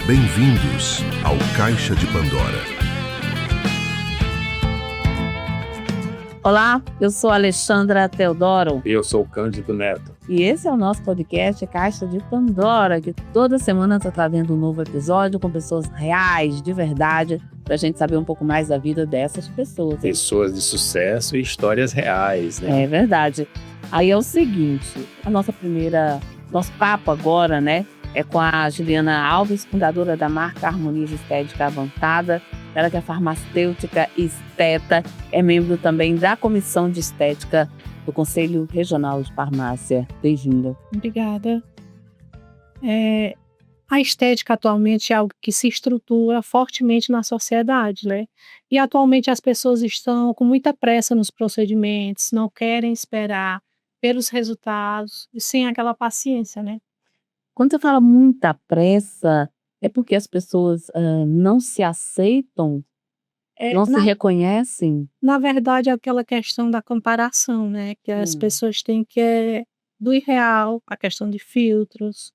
Bem-vindos ao Caixa de Pandora. Olá, eu sou Alexandra Teodoro. E eu sou o Cândido Neto. E esse é o nosso podcast Caixa de Pandora, que toda semana está trazendo um novo episódio com pessoas reais, de verdade, para a gente saber um pouco mais da vida dessas pessoas. Pessoas de sucesso e histórias reais, né? É verdade. Aí é o seguinte, nosso papo agora, né, é com a Juliana Alves, fundadora da marca Harmoniza Estética Avançada. Ela que é farmacêutica e esteta, é membro também da Comissão de Estética do Conselho Regional de Farmácia. Bem-vinda. Obrigada. A estética atualmente é algo que se estrutura fortemente na sociedade, né? E atualmente as pessoas estão com muita pressa nos procedimentos, não querem esperar pelos resultados e sem aquela paciência, né? Quando você fala muita pressa, é porque as pessoas não se aceitam, não se reconhecem? Na verdade, é aquela questão da comparação, né? Que as pessoas têm que é do irreal, a questão de filtros.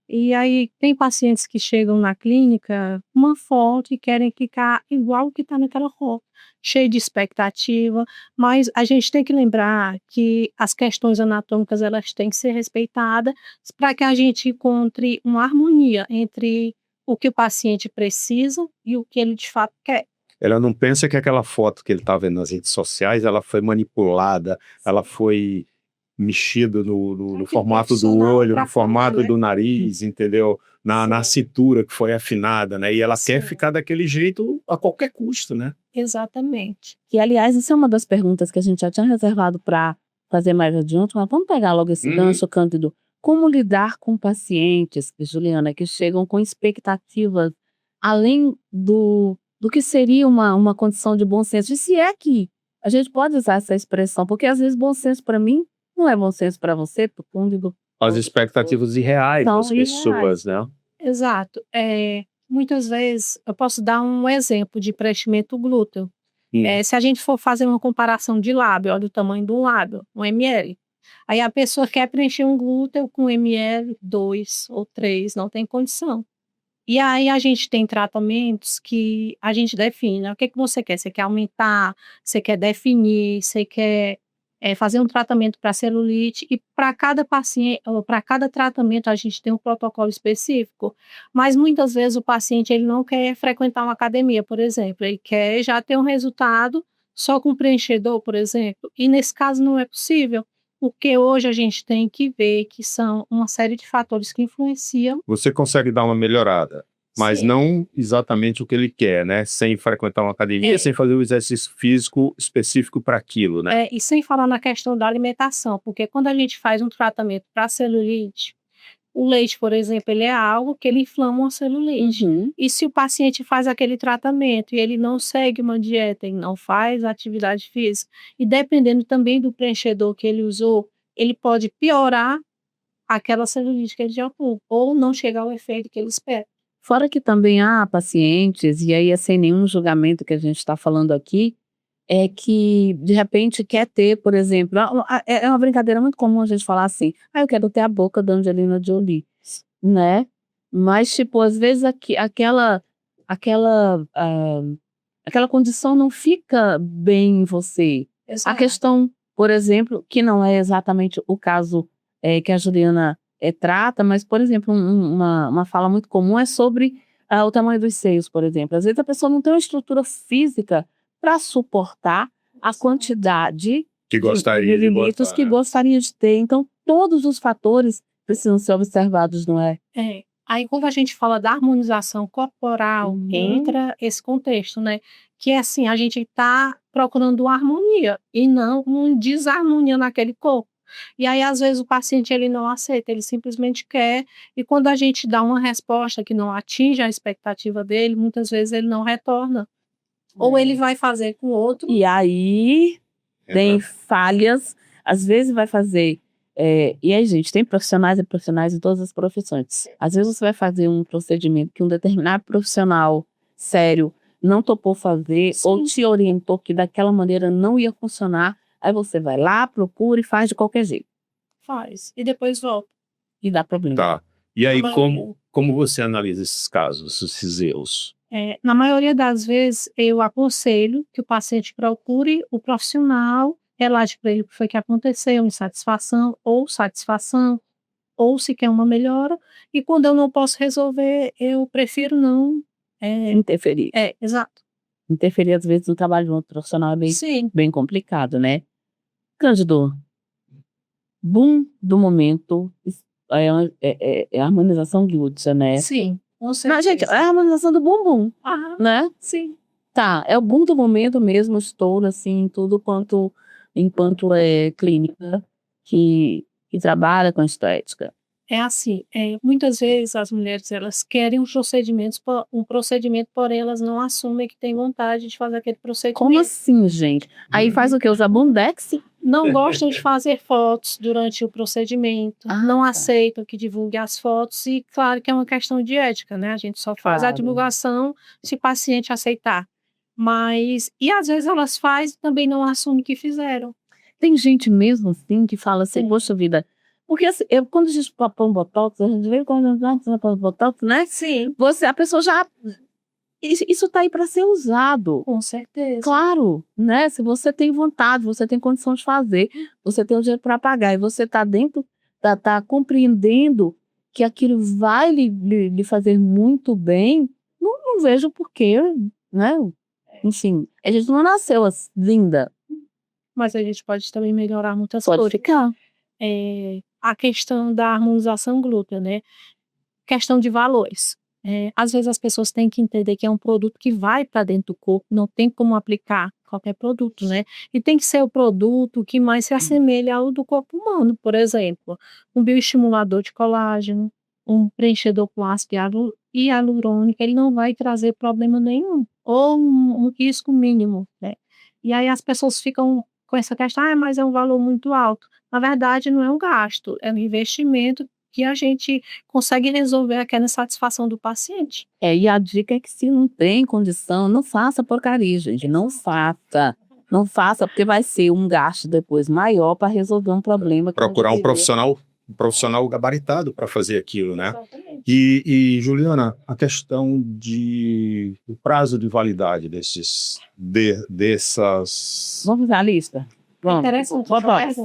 E aí tem pacientes que chegam na clínica com uma foto e querem ficar igual o que está naquela foto, cheio de expectativa, mas a gente tem que lembrar que as questões anatômicas elas têm que ser respeitadas para que a gente encontre uma harmonia entre o que o paciente precisa e o que ele de fato quer. Ela não pensa que aquela foto que ele está vendo nas redes sociais, ela foi manipulada, ela foi mexida no formato do olho, no formato do nariz, entendeu? Na cintura que foi afinada, né? E ela quer ficar daquele jeito a qualquer custo, né? Exatamente. E, aliás, isso é uma das perguntas que a gente já tinha reservado para fazer mais adiante, mas vamos pegar logo esse gancho, Cândido. Como lidar com pacientes, Juliana, que chegam com expectativas além do que seria uma condição de bom senso? E se é que a gente pode usar essa expressão, porque às vezes bom senso para mim não é bom senso para você, para o Cândido. As expectativas irreais das pessoas, né? Exato. Muitas vezes, eu posso dar um exemplo de preenchimento glúteo. Se a gente for fazer uma comparação de lábio, olha o tamanho do lábio, 1 ml. Aí a pessoa quer preencher um glúteo com 1 ml, 2 ou 3, não tem condição. E aí a gente tem tratamentos que a gente define, né? O que você quer? Você quer aumentar, você quer definir, você quer fazer um tratamento para celulite, e para cada paciente, para cada tratamento a gente tem um protocolo específico, mas muitas vezes o paciente ele não quer frequentar uma academia, por exemplo, ele quer já ter um resultado só com preenchedor, por exemplo, e nesse caso não é possível, porque hoje a gente tem que ver que são uma série de fatores que influenciam. Você consegue dar uma melhorada, mas Sim. não exatamente o que ele quer, né? Sem frequentar uma academia, sem fazer um exercício físico específico para aquilo, né? E sem falar na questão da alimentação, porque quando a gente faz um tratamento para celulite, o leite, por exemplo, ele é algo que ele inflama uma celulite. E se o paciente faz aquele tratamento e ele não segue uma dieta e não faz atividade física, e dependendo também do preenchedor que ele usou, ele pode piorar aquela celulite que ele já tem, ou não chegar ao efeito que ele espera. Fora que também há pacientes, e aí é sem nenhum julgamento que a gente está falando aqui, é que de repente quer ter, por exemplo, é uma brincadeira muito comum a gente falar assim, eu quero ter a boca da Angelina Jolie, né? Mas, tipo, às vezes aquela condição não fica bem em você. Exato. A questão, por exemplo, que não é exatamente o caso que a Juliana trata, mas, por exemplo, uma fala muito comum é sobre o tamanho dos seios, por exemplo. Às vezes a pessoa não tem uma estrutura física para suportar a quantidade Que gostaria de mililitros que gostaria de ter. Então, todos os fatores precisam ser observados, não é? Aí, quando a gente fala da harmonização corporal, entra esse contexto, né? Que é assim, a gente está procurando uma harmonia e não uma desarmonia naquele corpo. E aí, às vezes, o paciente ele não aceita, ele simplesmente quer, e quando a gente dá uma resposta que não atinge a expectativa dele, muitas vezes ele não retorna. Ou ele vai fazer com outro. E aí tem falhas, às vezes vai fazer. E aí, gente, tem profissionais e profissionais em todas as profissões. Às vezes você vai fazer um procedimento que um determinado profissional sério não topou fazer, ou te orientou que daquela maneira não ia funcionar. Aí você vai lá, procura e faz de qualquer jeito. Faz. E depois volta. E dá problema. Tá. E aí, Como você analisa esses casos, esses erros? Na maioria das vezes, eu aconselho que o paciente procure o profissional, relate para ele o que foi que aconteceu, insatisfação ou satisfação, ou se quer uma melhora, e quando eu não posso resolver, eu prefiro não. Interferir. Exato. Interferir, às vezes, no trabalho de um outro profissional é Sim. bem complicado, né? Cândido, boom do momento é a harmonização glútea, né? Sim, com Não, certeza. gente, é a harmonização do bumbum, Aham, né? sim. Tá, é o boom do momento mesmo, estou assim, tudo enquanto é clínica que trabalha com estética. É assim, muitas vezes as mulheres elas querem um procedimento, porém elas não assumem que têm vontade de fazer aquele Como procedimento. assim, gente? Aí faz o quê? Usa Bundex? Não gostam de fazer fotos durante o procedimento, não tá. aceitam que divulgue as fotos e claro que é uma questão de ética, né, a gente só faz a Claro. divulgação se o paciente aceitar. Mas e às vezes elas fazem e também não assumem que fizeram. Tem gente mesmo assim que fala assim, poxa vida, porque assim, quando a gente põe botox, a gente vê quando a gente põe botox, né? Sim, A pessoa já. Isso tá aí para ser usado. com certeza. Claro, né? Se você tem vontade, você tem condição de fazer, você tem o dinheiro para pagar e você tá dentro, tá compreendendo que aquilo vai lhe fazer muito bem, não vejo porquê, né? Enfim, a gente não nasceu linda. Mas a gente pode também melhorar muitas Pode coisas. ficar. A questão da harmonização glútea, né? Questão de valores. Às vezes as pessoas têm que entender que é um produto que vai para dentro do corpo, não tem como aplicar qualquer produto, né? E tem que ser o produto que mais se assemelha ao do corpo humano, por exemplo, um bioestimulador de colágeno, um preenchedor com ácido hialurônico, ele não vai trazer problema nenhum, ou um risco mínimo, né? E aí as pessoas ficam com essa questão, mas é um valor muito alto. Na verdade, não é um gasto, é um investimento que a gente consegue resolver aquela insatisfação do paciente. E a dica é que se não tem condição, não faça porcaria, gente. Não faça. Não faça, porque vai ser um gasto depois maior para resolver um problema. Procurar um profissional gabaritado para fazer aquilo, né? Exatamente. E Juliana, a questão do prazo de validade dessas. Vamos ver a lista? Vamos. Interessante. Botox.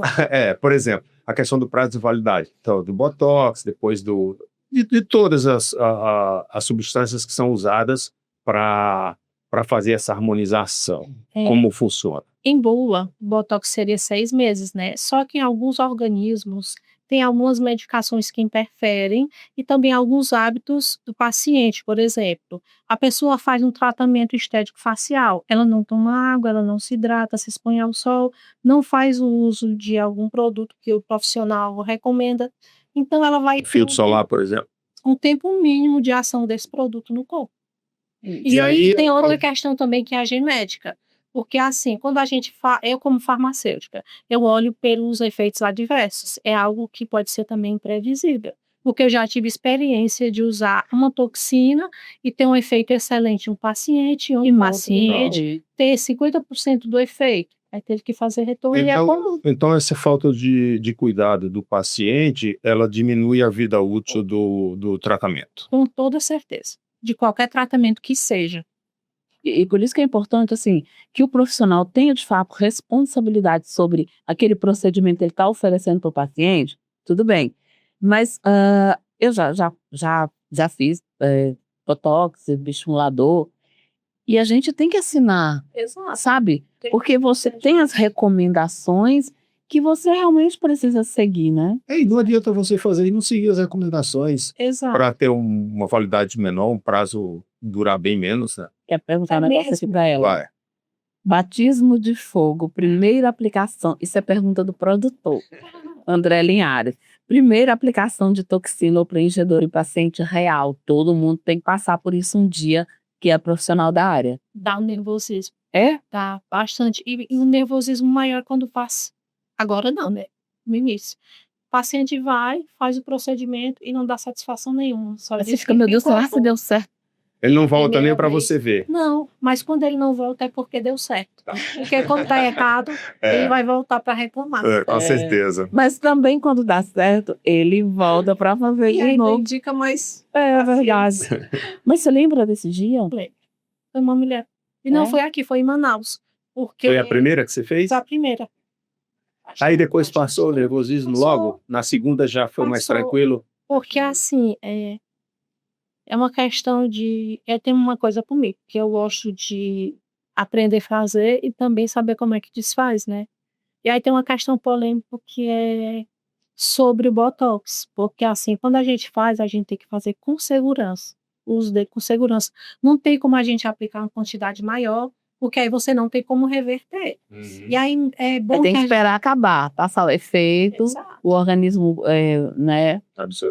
Por exemplo, a questão do prazo de validade. Então, do Botox, depois de todas as substâncias que são usadas para fazer essa harmonização. Como funciona? Em bula, o Botox seria 6 meses, né? Só que em alguns organismos tem algumas medicações que interferem e também alguns hábitos do paciente, por exemplo. A pessoa faz um tratamento estético facial, ela não toma água, ela não se hidrata, se expõe ao sol, não faz o uso de algum produto que o profissional recomenda, então ela vai ter Filtro solar, por exemplo. um tempo mínimo de ação desse produto no corpo. E aí tem outra questão também que é a genética. Porque assim, quando a gente eu como farmacêutica, eu olho pelos efeitos adversos. É algo que pode ser também imprevisível. Porque eu já tive experiência de usar uma toxina e ter um efeito excelente em um paciente, E paciente ter 50% do efeito. Aí teve que fazer retorno. Então essa falta de cuidado do paciente, ela diminui a vida útil do tratamento. Com toda certeza. De qualquer tratamento que seja. E por isso que é importante, assim, que o profissional tenha, de fato, responsabilidade sobre aquele procedimento que ele está oferecendo para o paciente, tudo bem. Mas eu já fiz Botox, bioestimulador, e a gente tem que assinar, sabe? Porque você tem as recomendações que você realmente precisa seguir, né? E não adianta você fazer e não seguir as recomendações para ter uma validade menor, um prazo durar bem menos, né? Quer perguntar um negócio aqui para ela? Vai. Batismo de fogo, primeira aplicação. Isso é pergunta do produtor, André Linhares. Primeira aplicação de toxina ou preenchedor em paciente real. Todo mundo tem que passar por isso um dia, que é profissional da área. Dá um nervosismo. Dá bastante. E um nervosismo maior quando passa. Agora não, né? No início. O paciente vai, faz o procedimento e não dá satisfação nenhuma. Só você fica, meu Deus, será que deu certo? Ele não volta nem primeira para vez. você ver. Não, mas quando ele não volta é porque deu certo. Tá. Porque quando tá errado, ele vai voltar para reclamar. Com certeza. Mas também quando dá certo, ele volta para fazer E de ainda novo. indica mais. É verdade. Mas você lembra desse dia? Foi uma mulher. E não É? foi aqui, foi em Manaus. Porque Foi a primeira que você fez? foi a primeira. Aí depois passou o nervosismo Passou. logo? Na segunda já foi mais Passou. tranquilo? Porque assim, é uma questão de. Tem uma coisa comigo, que eu gosto de aprender a fazer e também saber como é que desfaz, né? E aí tem uma questão polêmica que é sobre o Botox. Porque assim, quando a gente faz, a gente tem que fazer com segurança. O uso dele com segurança. Não tem como a gente aplicar uma quantidade maior, porque aí você não tem como reverter. E aí é bom Aí tem que que a esperar acabar, passar o efeito, Exato. o organismo né,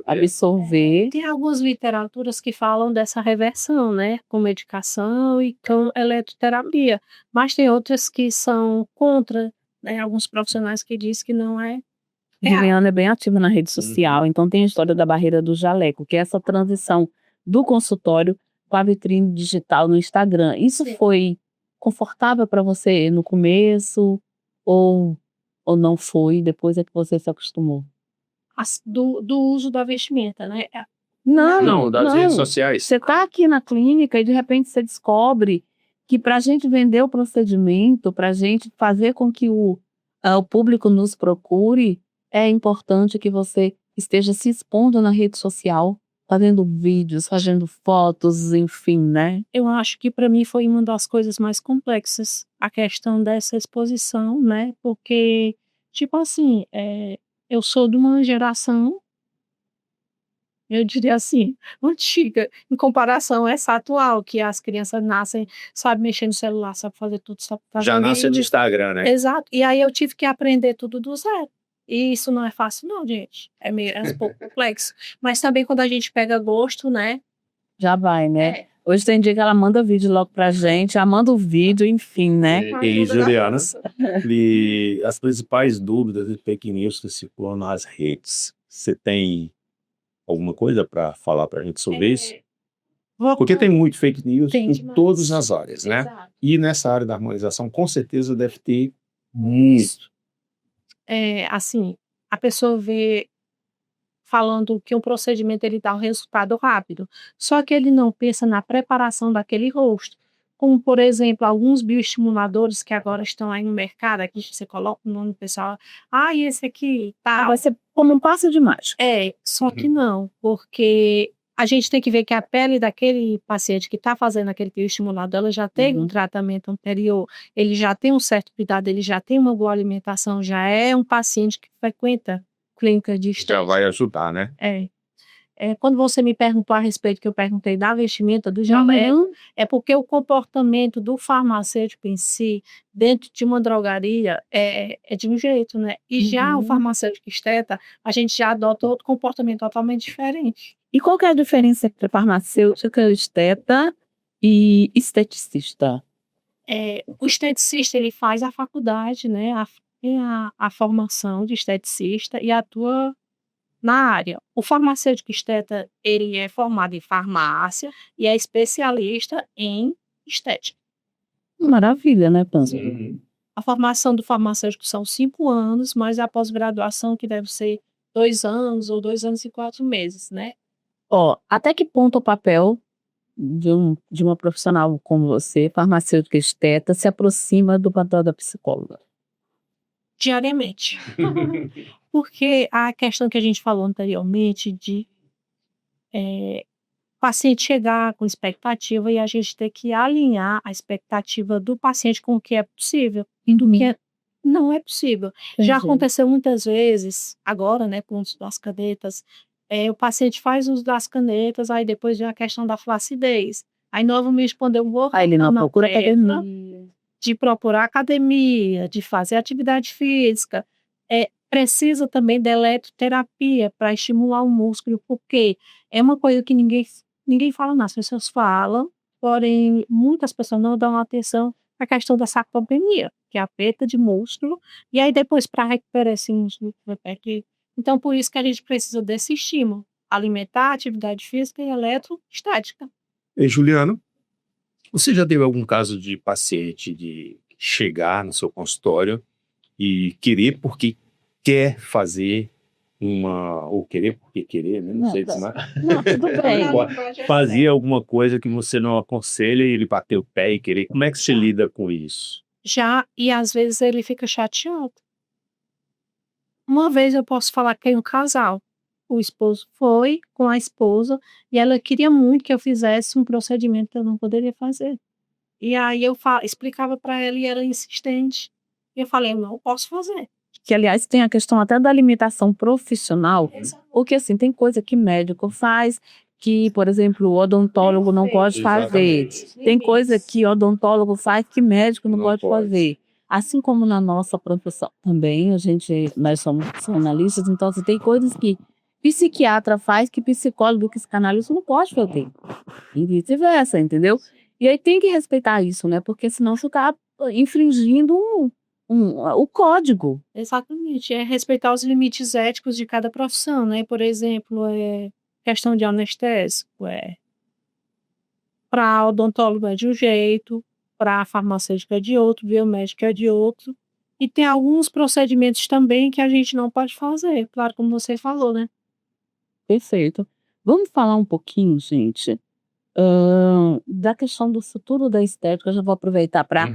absorver. Tem algumas literaturas que falam dessa reversão, né? Com medicação e com eletroterapia. Mas tem outras que são contra, né? Alguns profissionais que dizem que não é real. Juliana é bem ativa na rede social, então tem a história da barreira do jaleco, que é essa transição do consultório com a vitrine digital no Instagram. Isso Sim. foi confortável para você no começo ou não foi? Depois é que você se acostumou? Do uso da vestimenta, né? Não, das redes sociais. Você está aqui na clínica e de repente você descobre que para a gente vender o procedimento, para a gente fazer com que o público nos procure, é importante que você esteja se expondo na rede social, fazendo vídeos, fazendo fotos, enfim, né? Eu acho que para mim foi uma das coisas mais complexas, a questão dessa exposição, né? Porque, tipo assim, eu sou de uma geração, eu diria assim, antiga, em comparação a essa atual, que as crianças nascem, sabem mexer no celular, sabem fazer tudo, sabem fazer Já nasce no vídeo. Instagram, né? Exato. E aí eu tive que aprender tudo do zero. E isso não é fácil não, gente. É um pouco complexo. Mas também quando a gente pega gosto, né? Já vai, né? Hoje tem dia que ela manda vídeo logo pra gente, ela manda o vídeo, enfim, né? E Juliana, e as principais dúvidas e fake news que circulam nas redes, você tem alguma coisa para falar para a gente sobre isso? Porque tem muito fake news Tem em demais. todas as áreas, né? Exato. E nessa área da harmonização, com certeza deve ter muito. Assim, a pessoa vê falando que um procedimento ele dá um resultado rápido, só que ele não pensa na preparação daquele rosto. Como, por exemplo, alguns bioestimuladores que agora estão aí no mercado, aqui você coloca o nome do pessoal, esse aqui, tá. Vai ser como um passe de mágica. Só que não, porque a gente tem que ver que a pele daquele paciente que está fazendo aquele bioestimulador, ela já tem um tratamento anterior, ele já tem um certo cuidado, ele já tem uma boa alimentação, já é um paciente que frequenta clínica de estética. Já vai ajudar, né? Quando você me perguntou a respeito, que eu perguntei da vestimenta do jaleco, é porque o comportamento do farmacêutico em si, dentro de uma drogaria, é de um jeito, né? E já o farmacêutico esteta, a gente já adota outro comportamento totalmente diferente. E qual que é a diferença entre farmacêutico, esteta e esteticista? O esteticista, ele faz a faculdade, né? A formação de esteticista e atua na área. O farmacêutico esteta, ele é formado em farmácia e é especialista em estética. Maravilha, né, Panzo? A formação do farmacêutico são 5 anos, mas a pós-graduação que deve ser 2 anos ou 2 anos e 4 meses, né? Até que ponto o papel de uma profissional como você, farmacêutica esteta, se aproxima do papel da psicóloga? Diariamente. Porque a questão que a gente falou anteriormente de o paciente chegar com expectativa e a gente ter que alinhar a expectativa do paciente com o que é possível, do que não é possível. Já aconteceu muitas vezes, agora, né, com o uso das canetas, o paciente faz uso das canetas, aí depois vem a questão da flacidez. Aí novamente quando eu vou Aí ele não procura academia. de procurar academia, de fazer atividade física, precisa também da eletroterapia para estimular o músculo, porque é uma coisa que ninguém fala, não. As pessoas falam, porém muitas pessoas não dão atenção à questão da sarcopenia, que é a perda de músculo, e aí depois para recuperar esse músculo, então por isso que a gente precisa desse estímulo alimentar, atividade física e eletroestática. Juliana, você já teve algum caso de paciente de chegar no seu consultório e querer porque quer fazer ou querer porque querer, né? Não sei se Não, tudo bem. fazer alguma coisa que você não aconselha e ele bater o pé e querer. Como é que você lida com isso? Já, e às vezes ele fica chateado. Uma vez eu posso falar que tem um casal. O esposo foi com a esposa e ela queria muito que eu fizesse um procedimento que eu não poderia fazer. E aí eu explicava para ela e ela insistente. E eu falei, eu não posso fazer. Que, aliás, tem a questão até da limitação profissional, porque, assim, tem coisa que médico faz que, por exemplo, o odontólogo não pode fazer. Tem coisa que odontólogo faz que médico não pode fazer. Assim como na nossa profissão também, nós somos psicanalistas, então, assim, tem coisas que psiquiatra faz que psicólogo, que psicanalista não pode fazer. E vice-versa, entendeu? E aí tem que respeitar isso, né? Porque senão você está infringindo o código. Exatamente, é respeitar os limites éticos de cada profissão, né? Por exemplo, questão de anestésico, para odontólogo é de um jeito, para farmacêutico é de outro, biomédico é de outro. E tem alguns procedimentos também que a gente não pode fazer, claro, como você falou, né? Perfeito. Vamos falar um pouquinho, gente, da questão do futuro da estética. Eu já vou aproveitar para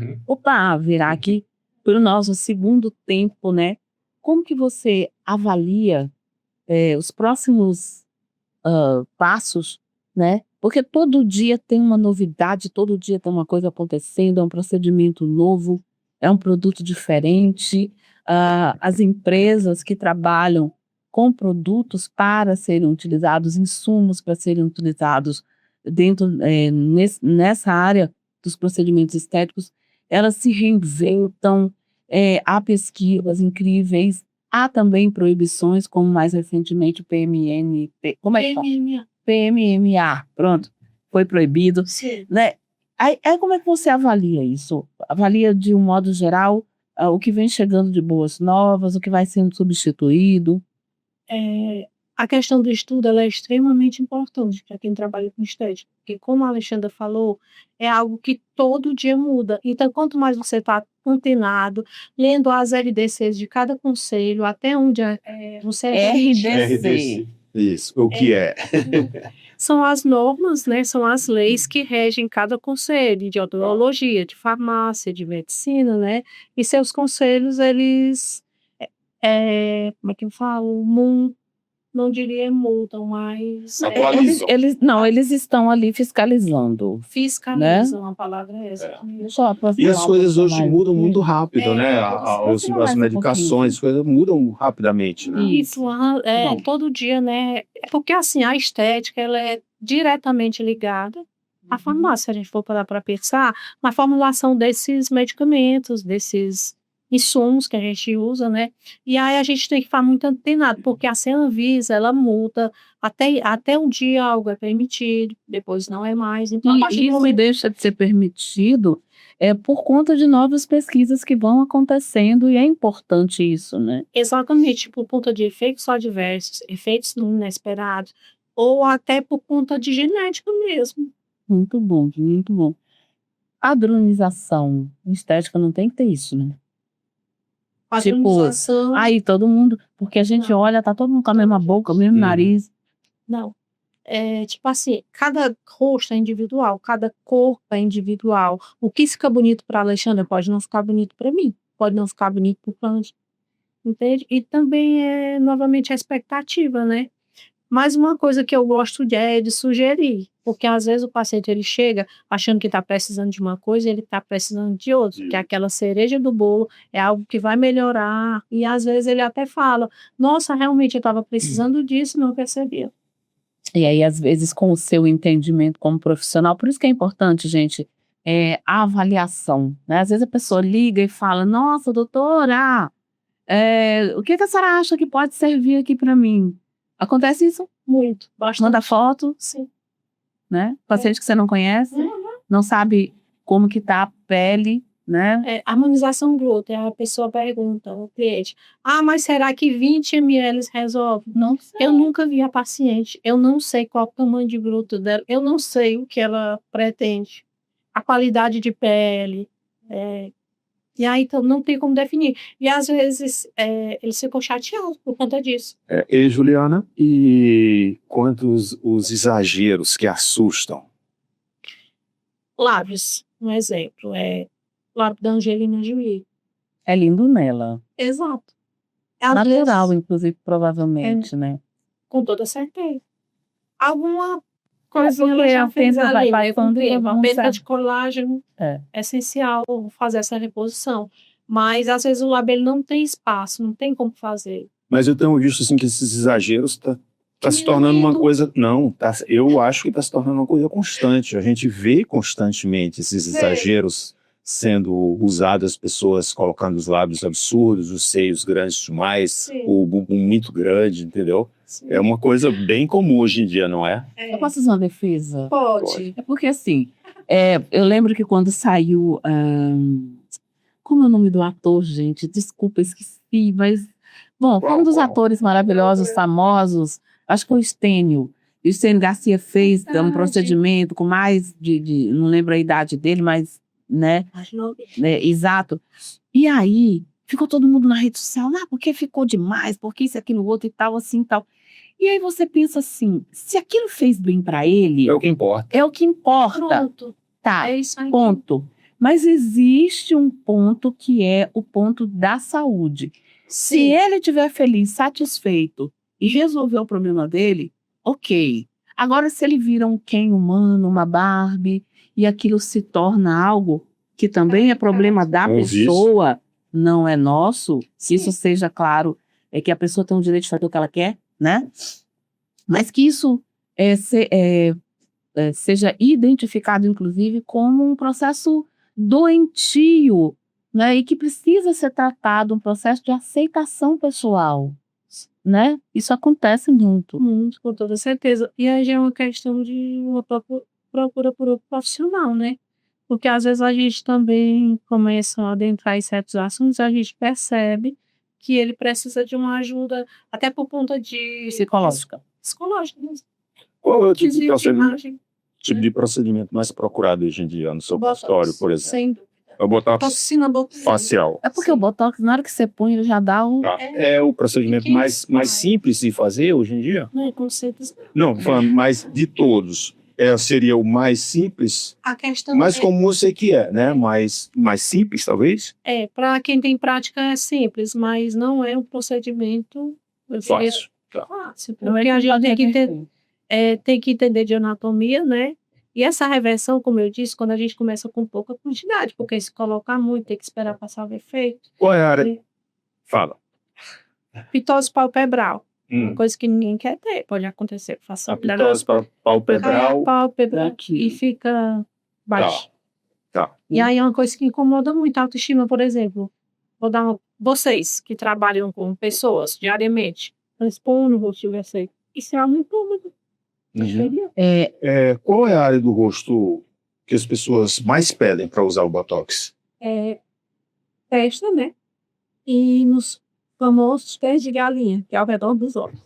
virar aqui para o nosso segundo tempo, né? Como que você avalia os próximos passos, né? Porque todo dia tem uma novidade, todo dia tem uma coisa acontecendo, é um procedimento novo, é um produto diferente. As empresas que trabalham com produtos para serem utilizados, insumos para serem utilizados dentro nessa área dos procedimentos estéticos, elas se reinventam, há pesquisas incríveis, há também proibições, como mais recentemente o PMMA, pronto, foi proibido. Sim. Né? Aí como é que você avalia isso? Avalia de um modo geral o que vem chegando de boas novas, o que vai sendo substituído? A questão do estudo ela é extremamente importante para quem trabalha com estética, porque como a Alexandra falou, é algo que todo dia muda. Então, quanto mais você está antenado, lendo as LDCs de cada conselho, até onde você RDC. Isso, o que é? São as normas, né? São as leis que regem cada conselho de odontologia, de farmácia, de medicina, né? E seus conselhos, eles, como é que eu falo? Não diria multam, mas Atualizam. Eles estão ali fiscalizando. fiscalizam, a palavra é essa. E as coisas hoje mudam muito rápido, né? As medicações, as coisas mudam rapidamente, né? Isso, todo dia, né? É porque assim, a estética ela é diretamente ligada à farmácia, se a gente for parar para pensar, na formulação desses medicamentos, desses insumos que a gente usa, né? E aí a gente tem que ficar muito antenado, porque a Anvisa, ela multa até um dia algo é permitido, depois não é mais. Então, a partir do Isso momento- deixa de ser permitido por conta de novas pesquisas que vão acontecendo, e é importante isso, né? Exatamente, por conta de efeitos adversos, efeitos inesperados, ou até por conta de genética mesmo. Muito bom, muito bom. Padronização. Estética não tem que ter isso, né? Padronização, Aí todo mundo, porque a gente olha, tá todo mundo com a mesma boca, o mesmo nariz. não. Tipo assim, cada rosto é individual, cada corpo é individual. O que fica bonito para Alexandra pode não ficar bonito para mim, pode não ficar bonito para o Cândido, entende? E também novamente, a expectativa, né? Mas uma coisa que eu gosto de sugerir, porque às vezes o paciente ele chega achando que está precisando de uma coisa e ele está precisando de outra, que é aquela cereja do bolo, é algo que vai melhorar, e às vezes ele até fala, nossa, realmente eu estava precisando disso, não percebia. E aí, às vezes, com o seu entendimento como profissional, por isso que é importante, gente, a avaliação, né? Às vezes a pessoa liga e fala, nossa, doutora, o que a senhora acha que pode servir aqui para mim? Acontece isso? Muito, bastante. Manda foto, Sim. né? Paciente que você não conhece, não sabe como que tá a pele, né? Harmonização glútea, a pessoa pergunta ao cliente, mas será que 20 ml resolve? Não sei. Eu nunca vi a paciente, eu não sei qual o tamanho de glúteo dela, eu não sei o que ela pretende, a qualidade de pele, e aí então, não tem como definir. E às vezes eles ficam chateados por conta disso. E Juliana, e quantos os exageros que assustam? Lábios, um exemplo, lábio da Angelina Jolie. É lindo nela. Exato. Às Natural, vezes, inclusive, provavelmente, né? com toda certeza. Alguma coisinha porque ela já a fez pena ali, vai né, com o passando e tempo. A não perda sabe. de colágeno É. é essencial fazer essa reposição. Mas, às vezes, o lábio ele não tem espaço, não tem como fazer. Mas eu tenho visto assim, que esses exageros tá se tornando uma coisa... Não, eu acho que está se tornando uma coisa constante. A gente vê constantemente esses exageros sendo usados, as pessoas colocando os lábios absurdos, os seios grandes demais, o bumbum muito grande, entendeu? Sim. É uma coisa bem comum hoje em dia, não é? Eu posso fazer uma defesa? Pode. É porque, assim, eu lembro que quando saiu... como é o nome do ator, gente? Desculpa, esqueci, mas... Bom, foi um dos atores maravilhosos, famosos, acho que foi o Estênio. E o Estênio Garcia fez um procedimento com mais não lembro a idade dele, mas, né? Exato. E aí, ficou todo mundo na rede social, porque ficou demais, porque isso, aquilo, outro e tal, assim e tal. E aí você pensa assim, se aquilo fez bem pra ele... É o que importa. É o que importa. Pronto. Tá, É isso aí. ponto. Mas existe um ponto que é o ponto da saúde. Se ele estiver feliz, satisfeito e resolver o problema dele, ok. Agora, se ele vira um Ken humano, uma Barbie, e aquilo se torna algo que também é problema da pessoa, não é nosso, que isso seja claro, que a pessoa tem o direito de fazer o que ela quer, né? Mas que isso seja identificado, inclusive, como um processo doentio, né, e que precisa ser tratado, um processo de aceitação pessoal, né? Isso acontece muito. Muito, com toda certeza. E aí já é uma questão de uma procura por outro profissional, né? Porque às vezes a gente também começa a adentrar em certos assuntos, a gente percebe que ele precisa de uma ajuda, até por conta de... Psicológica. Psicológica mesmo. Qual é o tipo de procedimento mais procurado hoje em dia no seu consultório, por exemplo? Sem dúvida. É o botox Toxina facial. É porque o botox, na hora que você põe, ele já dá um... É o procedimento mais simples de fazer hoje em dia? Não, com certeza. Não, falando, mas de todos, seria o mais simples, A questão mais comum eu sei que né? Mais simples, talvez? Para quem tem prática é simples, mas não é um procedimento Fácil. fácil, porque a gente tem que entender de anatomia, né? E essa reversão, como eu disse, quando a gente começa com pouca quantidade, porque se colocar muito, tem que esperar passar o efeito. Qual é a área? Fala. Pitose palpebral. Uma coisa que ninguém quer ter, pode acontecer. Faça a pitose palpebral. E fica baixo. Tá. E aí é uma coisa que incomoda muito a autoestima, por exemplo. Vou dar vocês que trabalham com pessoas diariamente, expõe no rosto de vocês. Isso é muito incômodo. Qual é a área do rosto que as pessoas mais pedem para usar o botox? Testa, né? E nos famosos pés de galinha, que é ao redor dos olhos.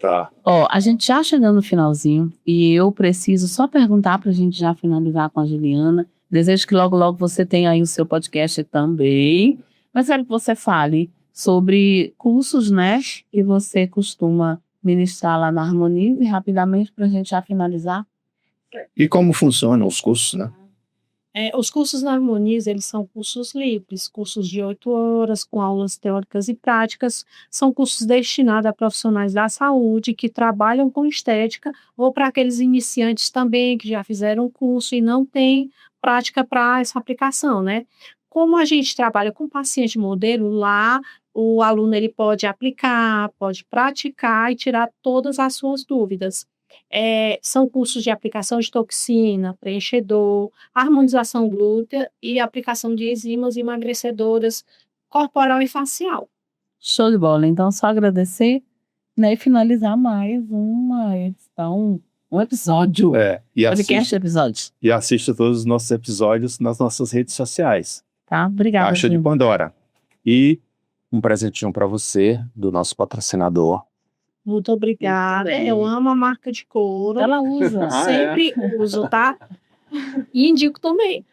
Tá. A gente já chegando no finalzinho e eu preciso só perguntar para a gente já finalizar com a Juliana. Desejo que logo, logo você tenha aí o seu podcast também. Mas quero que você fale sobre cursos, né? Que você costuma ministrar lá na Harmonize rapidamente para a gente já finalizar. E como funcionam os cursos, né? Os cursos na Harmonize, eles são cursos livres, cursos de 8 horas, com aulas teóricas e práticas. São cursos destinados a profissionais da saúde que trabalham com estética ou para aqueles iniciantes também que já fizeram o curso e não têm prática para essa aplicação, né? Como a gente trabalha com paciente modelo, lá o aluno ele pode aplicar, pode praticar e tirar todas as suas dúvidas. São cursos de aplicação de toxina, preenchedor, harmonização glútea e aplicação de enzimas emagrecedoras corporal e facial. Show de bola. Então, só agradecer, né, e finalizar mais uma edição Um episódio. E Podcast episódios. assista todos os nossos episódios nas nossas redes sociais. Tá? Obrigada. Caixa de Gil. Pandora. E um presentinho para você, do nosso patrocinador. Muito obrigada. Muito bem. Eu amo a marca de couro. Ela usa. Sempre uso, tá? E indico também.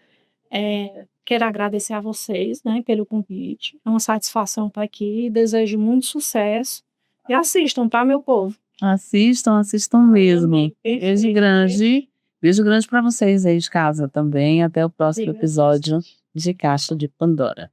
Quero agradecer a vocês, né, pelo convite. É uma satisfação estar aqui. Desejo muito sucesso. E assistam, tá, meu povo? Assistam mesmo. Beijo grande. Beijo grande para vocês aí de casa também. Até o próximo episódio de Caixa de Pandora.